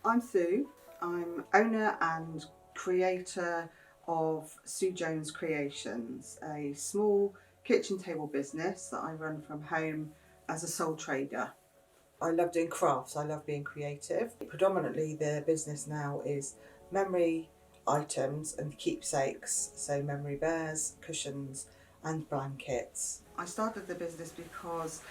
I'm Sue. I'm owner and creator of Sue Jones Creations, a small kitchen table business that I run from home as a sole trader. I love doing crafts, I love being creative. Predominantly the business now is memory items and keepsakes, so memory bears, cushions and blankets. I started the business because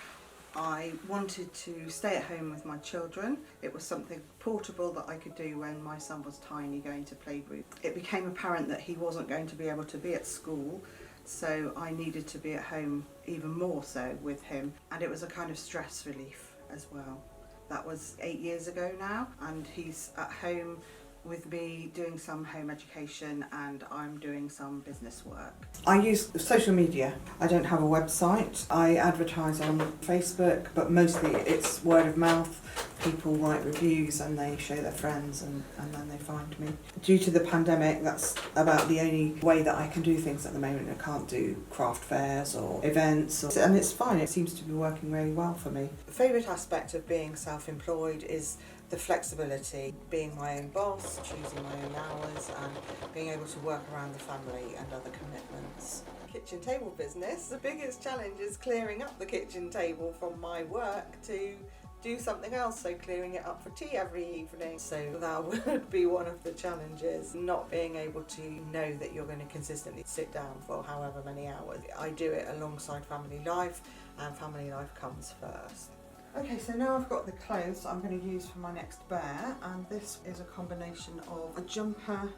I wanted to stay at home with my children. It was something portable that I could do when my son was tiny, going to playgroup. It became apparent that he wasn't going to be able to be at school, so I needed to be at home even more so with him, and it was a kind of stress relief as well. That was 8 years ago now, and he's at home with me doing some home education and I'm doing some business work. I use social media. I don't have a website. I advertise on Facebook, but mostly it's word of mouth. People write reviews and they show their friends and then they find me. Due to the pandemic, that's about the only way that I can do things at the moment. I can't do craft fairs or events, and it's fine. It seems to be working really well for me. The favourite aspect of being self-employed is the flexibility, being my own boss, choosing my own hours and being able to work around the family and other commitments. Kitchen table business, the biggest challenge is clearing up the kitchen table from my work to do something else, so clearing it up for tea every evening. So that would be one of the challenges, not being able to know that you're going to consistently sit down for however many hours. I do it alongside family life and family life comes first. Okay, so now I've got the clothes I'm going to use for my next bear, and this is a combination of a jumper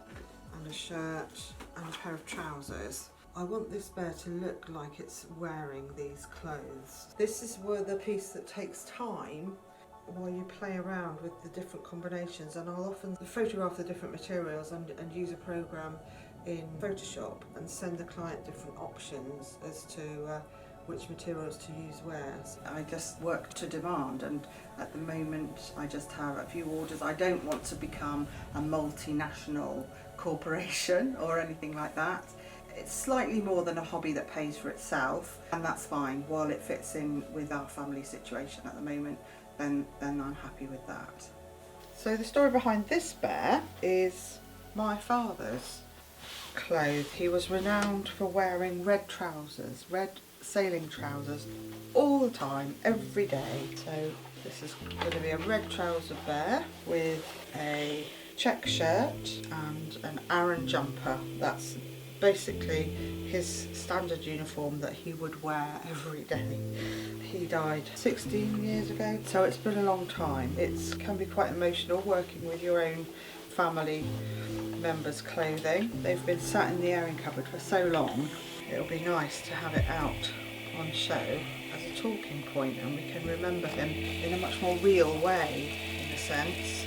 and a shirt and a pair of trousers. I want this bear to look like it's wearing these clothes. This is where the piece that takes time while you play around with the different combinations, and I'll often photograph the different materials and use a program in Photoshop and send the client different options as to which materials to use where. I just work to demand, and at the moment I just have a few orders. I don't want to become a multinational corporation or anything like that. It's slightly more than a hobby that pays for itself, and that's fine. While it fits in with our family situation at the moment, then I'm happy with that. So the story behind this bear is my father's clothes. He was renowned for wearing red trousers, red sailing trousers all the time, every day. So this is going to be a red trouser bear with a check shirt and an Aran jumper. That's basically his standard uniform that he would wear every day. He died 16 years ago, so it's been a long time. It can be quite emotional working with your own family members' clothing. They've been sat in the airing cupboard for so long. It'll be nice to have it out on show as a talking point, and we can remember him in a much more real way, in a sense.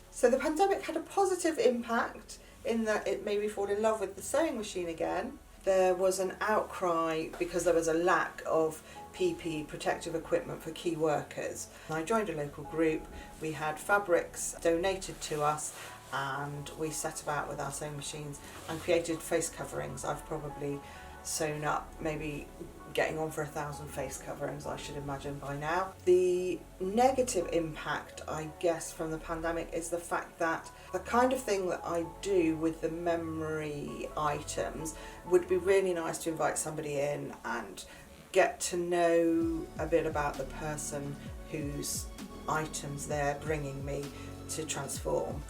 So the pandemic had a positive impact in that it made me fall in love with the sewing machine again. There was an outcry because there was a lack of PPE, protective equipment for key workers. I joined a local group, we had fabrics donated to us, and we set about with our sewing machines and created face coverings. I've probably sewn up maybe getting on for 1,000 face coverings, I should imagine, by now. The negative impact, I guess, from the pandemic is the fact that the kind of thing that I do with the memory items would be really nice to invite somebody in and get to know a bit about the person whose items they're bringing me to transform.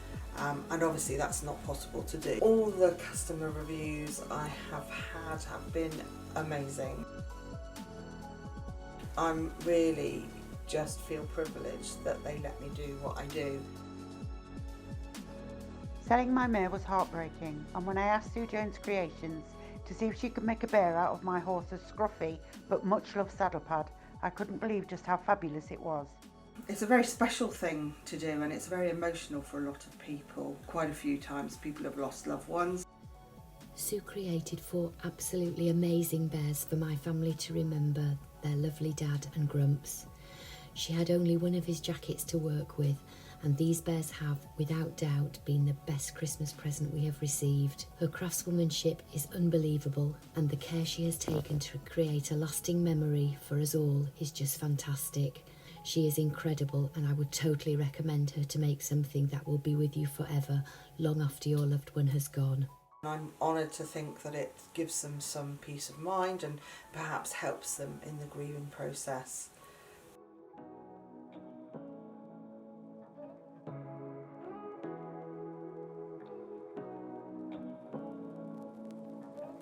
And obviously that's not possible to do. All the customer reviews I have had have been amazing. I'm really just feel privileged that they let me do what I do. Selling my mare was heartbreaking, and when I asked Sue Jones Creations to see if she could make a bear out of my horse's scruffy but much loved saddle pad, I couldn't believe just how fabulous it was. It's a very special thing to do, and it's very emotional for a lot of people. Quite a few times people have lost loved ones. Sue created 4 absolutely amazing bears for my family to remember their lovely dad and Grumps. She had only one of his jackets to work with, and these bears have, without doubt, been the best Christmas present we have received. Her craftswomanship is unbelievable, and the care she has taken to create a lasting memory for us all is just fantastic. She is incredible, and I would totally recommend her to make something that will be with you forever, long after your loved one has gone. I'm honoured to think that it gives them some peace of mind and perhaps helps them in the grieving process.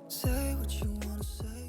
Say what you wanna say.